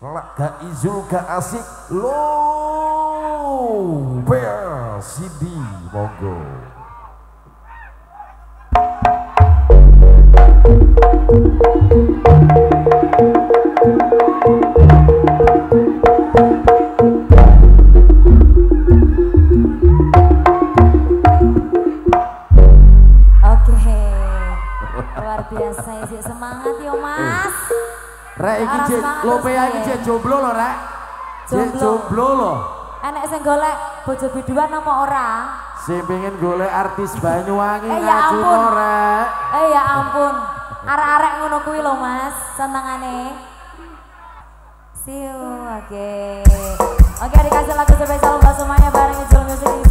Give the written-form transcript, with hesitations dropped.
Gak izul gak asik lo Bear Sidi monggo. Luar biasa ya, semangat yo Mas. Rek iki jek lopea iki jek jomblo lho Rek. Jek jomblo lho. Enek sing golek bojo biduan apa ora? Sing pengen golek artis Banyuwangi Ya ampun. Rek. Ya ampun. Arek-arek ngono kuwi lho Mas, senengane. See you. Oke, dikasih lagu spesial buat semuanya bareng Ijul Music.